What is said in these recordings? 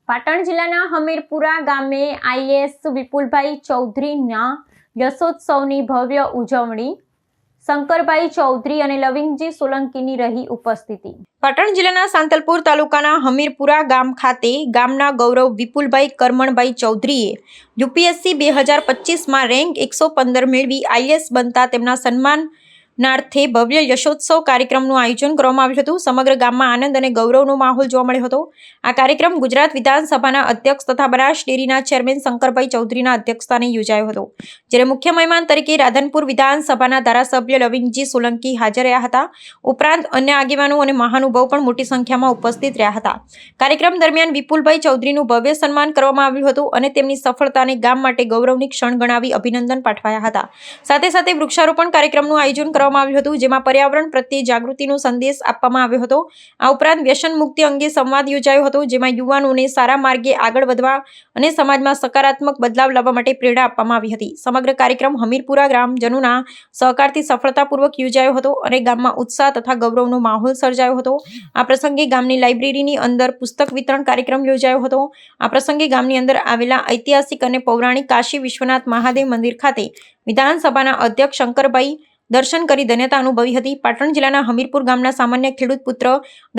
પાટણ જિલ્લાના હમીરપુરા ગામે આઈએએસ વિપુલભાઈ ચૌધરીના યશોત્સવની ભવ્ય ઉજવણી શંકરભાઈ ચૌધરી અને લવિંગજી સોલંકીની રહી ઉપસ્થિતિ। પાટણ જિલ્લાના સાંતલપુર તાલુકાના હમીરપુરા ગામ ખાતે ગામના ગૌરવ વિપુલભાઈ કરમણભાઈ ચૌધરીએ યુપીએસસી 2025માં રેન્ક 115 મેળવી આઈએએસ બનતા તેમના સન્માનાર્થે ભવ્ય યશોત્સવ કાર્યક્રમનું આયોજન કરવામાં આવ્યું હતું। સમગ્ર ગામમાં આનંદ અને ગૌરવનો માહોલ જોવા મળ્યો હતો। આ કાર્યક્રમ ગુજરાત વિધાનસભાના અધ્યક્ષ તથા બનાસ ડેરીના ચેરમેન શંકરભાઈ ચૌધરીના અધ્યક્ષસ્થાને યોજાયો હતો, જ્યારે મુખ્ય મહેમાન તરીકે રાધનપુર વિધાનસભાના ધારાસભ્ય લવિંગજી સોલંકી હાજર રહ્યા હતા। ઉપરાંત અન્ય આગેવાનો અને મહાનુભાવો પણ મોટી સંખ્યામાં ઉપસ્થિત રહ્યા હતા। કાર્યક્રમ દરમિયાન વિપુલભાઈ ચૌધરીનું ભવ્ય સન્માન કરવામાં આવ્યું હતું અને તેમની સફળતાને ગામ માટે ગૌરવની ક્ષણ ગણાવી અભિનંદન પાઠવ્યા હતા। સાથે સાથે વૃક્ષારોપણ કાર્યક્રમનું આયોજન કરવામાં આવ્યું હતું, જેમાં પર્યાવરણ પ્રત્યે જાગૃતિનો સંદેશ આપવામાં આવ્યો હતો। આ ઉપરાંત વ્યસન મુક્તિ અંગે સંવાદ યોજાયો હતો, જેમાં યુવાનોને સારા માર્ગે આગળ વધવા અને સમાજમાં સકારાત્મક બદલાવ લાવવા માટે પ્રેરણા આપવામાં આવી હતી। સમગ્ર કાર્યક્રમ હમીરપુરા ગ્રામજનોના સહકારથી સફળતાપૂર્વક યોજાયો હતો અને ગામમાં ઉત્સાહ તથા ગૌરવનો માહોલ સર્જાયો હતો। આ પ્રસંગે ગામની લાઇબ્રેરીની અંદર પુસ્તક વિતરણ કાર્યક્રમ યોજાયો હતો। આ પ્રસંગે ગામની અંદર આવેલા ઐતિહાસિક અને પૌરાણિક કાશી વિશ્વનાથ મહાદેવ મંદિર ખાતે વિધાનસભાના અધ્યક્ષ શંકરભાઈ દર્શન કરી ધન્યતા અનુભવી હતી। પાટણ જિલ્લાના હમીરપુર ગામના સામાન્ય ખેડૂત પુત્ર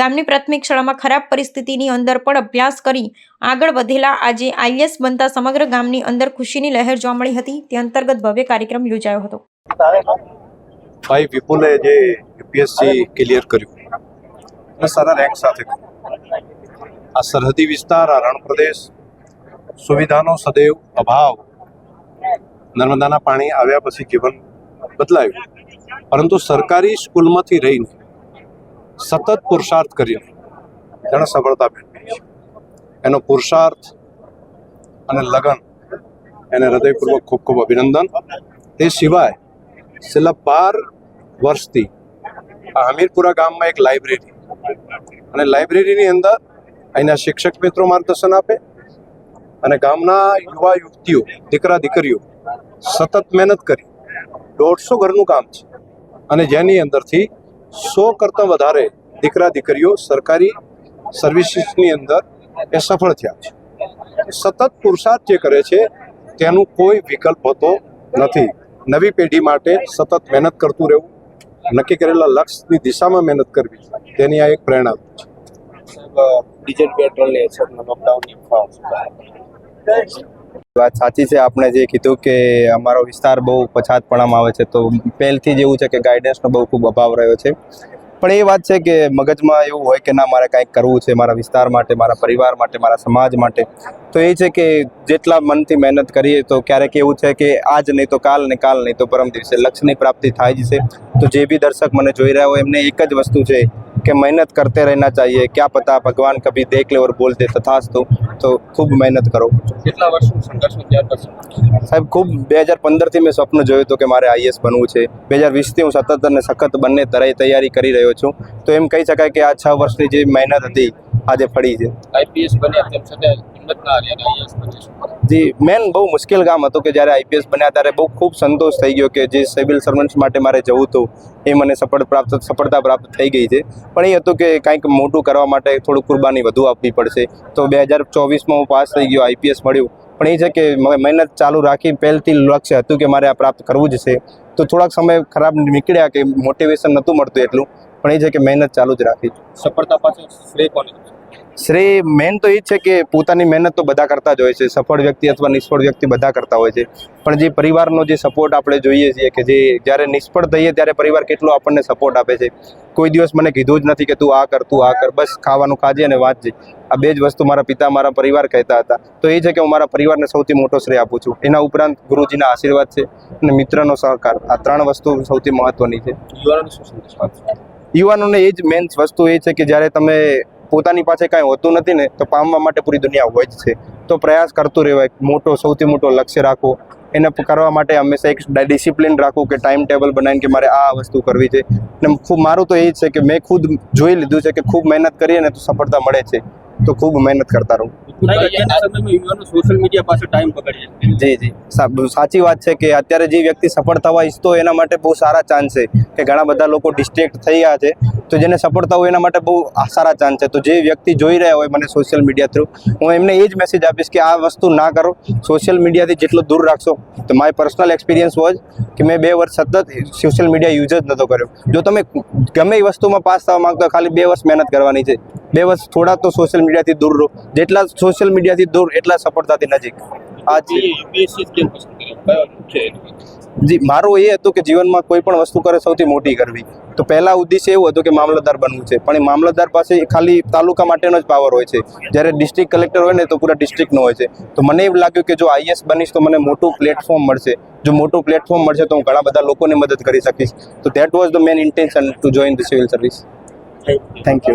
ગામની પ્રાથમિક શાળામાં ખરાબ પરિસ્થિતિની અંદર પણ અભ્યાસ કરી આગળ વધેલા આજે આઈએએસ બનતા સમગ્ર ગામની અંદર ખુશીની લહેર જોવા મળી હતી। તે અંતર્ગત ભવ્ય કાર્યક્રમ યોજાયો હતો। ભાઈ વિપુલે જે યુપીએસસી ક્લિયર કર્યું અને સારા રેન્ક સાથે આ સરહદી વિસ્તાર, આ રણ પ્રદેશ, સુવિધાનો સદૈવ અભાવ, નર્મદાના પાણી આવ્યા પછી જીવન બદલાયું, પરંતુ સરકારી સ્કૂલમાંથી રહીને સતત પુરુષાર્થ કર્યો તેણે સફળતા મેળવી છે। એનો પુરુષાર્થ અને લગન એને હૃદયપૂર્વક ખૂબ ખૂબ અભિનંદન। તે સિવાય છેલ્લા 12 વર્ષથી આ હમીરપુરા ગામમાં એક લાઇબ્રેરી અને લાઇબ્રેરીની અંદર અહીંના શિક્ષક મિત્રો માર્ગદર્શન આપે અને ગામના યુવા યુવતીઓ, દીકરા દીકરીઓ સતત મહેનત કરી 150 ઘરનું કામ છે અને જેની અંદરથી 100 કરતાં વધારે દીકરા દીકરીઓ સરકારી સર્વિસીસની અંદર એ સફળ થયા છે। સતત પુરુષાર્થ જે કરે છે તેનું કોઈ વિકલ્પ હોતો નથી। નવી પેઢી માટે સતત મહેનત કરતું રહેવું, નક્કી કરેલા લક્ષ્યની દિશામાં મહેનત કરવી, તેની આ એક પ્રેરણા છે। ડીઝલ પેટ્રોલની અછતમાં લોકડાઉનની વાત સાચી છે। આપણે જે કીધું કે અમારો વિસ્તાર બહુ પછાતપણામાં આવે છે, તો પહેલથી જ એવું છે કે ગાઈડન્સનો બહુ ખૂબ અભાવ રહ્યો છે। પણ એ વાત છે કે મગજમાં એવું હોય કે ના, મારે કંઈક કરવું છે મારા વિસ્તાર માટે, મારા પરિવાર માટે, મારા સમાજ માટે। તો એ છે કે જેટલા મનથી મહેનત કરીએ તો ક્યારેક એવું છે કે આજ નહીં તો કાલ, ને કાલ નહીં તો પરમ દિવસે લક્ષ્યની પ્રાપ્તિ થાય જ છે। તો જે બી દર્શક મને જોઈ રહ્યા હોય એમને એક જ વસ્તુ છે કે મહેનત करते रहना चाहिए। क्या पता भगवान कभी देख ले और बोल दे तथास्तु। तो खूब મહેનત કરો। કેટલા વર્ષનું સંઘર્ષ વિચાર કરશો સાહેબ? ખૂબ 2015થી મેં સ્વપ્ન જોયું હતું કે મારે આઈએએસ બનવું છે। 2020થી હું સતત અને સખત બંને તૈયારી કરી રહ્યો છું। તો એમ કહી શકાય કે આ 6 વર્ષની જે મહેનત હતી આજે ફળી છે। આઈપીએસ બન્યા તેમ છતાં હિંમત ના હારી અને આઈએએસ બનીશું? જી, મેન બહુ મુશ્કેલ કામ હતું કે જ્યારે આઈપીએસ બન્યા ત્યારે બહુ ખૂબ સંતોષ થઈ ગયો કે જે સિવિલ સર્વન્ટ્સ માટે મારે જવું હતું એ મને સફળતા પ્રાપ્ત થઈ ગઈ છે। પણ એ હતું કે કંઈક મોટું કરવા માટે થોડું કુરબાની વધુ આપવી પડશે। તો 2024માં હું પાસ થઈ ગયો, આઈપીએસ મળ્યું। પણ એ છે કે મહેનત ચાલુ રાખી, પહેલથી લક્ષ્ય હતું કે મારે આ પ્રાપ્ત કરવું જ છે। તો થોડાક સમય ખરાબ નીકળ્યા કે મોટિવેશન નહોતું મળતું એટલું, પણ એ છે કે મહેનત ચાલુ જ રાખી। સફળતા પાછળ શ્રેય કોને? શ્રેય મેન તો એ જ છે કે પોતાની મહેનત તો બધા કરતા જ હોય છે, સફળ વ્યક્તિ અથવા નિષ્ફળ વ્યક્તિ બધા કરતા હોય છે। પણ જે પરિવારનો જે સપોર્ટ આપણે જોઈએ છીએ કે જે જ્યારે નિષ્ફળ થઈએ ત્યારે પરિવાર કેટલો આપણને સપોર્ટ આપે છે। કોઈ દિવસ મને કીધું જ નથી કે તું આ કર, બસ ખાવાનું ખાજે અને વાંચજે। આ બે જ વસ્તુ મારા પિતા, મારા પરિવાર કહેતા હતા। તો એ છે કે હું મારા પરિવારને સૌથી મોટો શ્રેય આપું છું। એના ઉપરાંત ગુરુજીના આશીર્વાદ છે અને મિત્રનો સહકાર, આ 3 વસ્તુ સૌથી મહત્વની છે। યુવાનોને શું સંદેશ આપશો? યુવાનોને એ જ મેન વસ્તુ એ છે કે જ્યારે તમે પોતાની પાસે કાંઈ હોતું નથી ને, તો પામવા માટે પૂરી દુનિયા હોય જ છે। તો પ્રયાસ કરતું રહેવાય, સૌથી મોટો લક્ષ્ય રાખો। એને કરવા માટે હંમેશા એક ડિસિપ્લિન રાખવું કે ટાઈમ ટેબલ બનાવીને કે મારે આ વસ્તુ કરવી છે। ને ખૂબ મારું તો એ જ છે કે મેં ખુદ જોઈ લીધું છે કે ખૂબ મહેનત કરીએ ને તો સફળતા મળે છે। તો ખૂબ મહેનત કરતા રહું। સોશિયલ મીડિયા પાસે ટાઈમ પકડીએ। જી, સાચી વાત છે કે અત્યારે જે વ્યક્તિ સફળ થવા ઈચ્છતો એના માટે બહુ સારા ચાન્સ છે કે ઘણા બધા લોકો ડિસ્ટ્રેક્ટ થઈ ગયા છે। તો જેને સફળતા હોય એના માટે બહુ સારા ચાન્સ છે. તો જે વ્યક્તિ જોઈ રહ્યા હોય મને સોશિયલ મીડિયા થ્રુ, હું એમને એ જ મેસેજ આપીશ કે આ વસ્તુ ના કરો. સોશિયલ મીડિયાથી જેટલો દૂર રાખશો. તો માય પર્સનલ એક્સપિરિયન્સ વોઝ કે મેં 2 વર્ષ સતત સોશિયલ મીડિયા યુઝ જ નહોતો કર્યો. જો તમે ગમે એ વસ્તુમાં પાસ થવા માંગતો ખાલી 2 વર્ષ મહેનત કરવાની છે. 2 વર્ષ થોડા તો સોશિયલ મીડિયાથી દૂર રહો. જેટલા સોશિયલ મીડિયાથી દૂર એટલા સફળતાથી નજીક. આ છે. યુપીએસસી કેમ પસંદ કર્યું? કયો મુખ્ય હેતુ? જી, મારો એ હતું કે જીવનમાં કોઈ પણ વસ્તુ કરે સૌથી મોટી કરવી. તો પહેલા ઉદ્દેશ્ય એવું હતું કે મામલતદાર બનવું છે, પણ એ મામલતદાર પાસે ખાલી તાલુકા માટેનો જ પાવર હોય છે, જ્યારે ડિસ્ટ્રિક્ટ કલેક્ટર હોય ને તો પૂરા ડિસ્ટ્રિક્ટનો હોય છે. તો મને એવું લાગ્યું કે જો આઈએએસ બનીશ તો મને મોટું પ્લેટફોર્મ મળશે. જો મોટું પ્લેટફોર્મ મળશે તો હું ઘણા બધા લોકોને મદદ કરી શકીશ. તો that was the main intention to join the civil service. Thank you.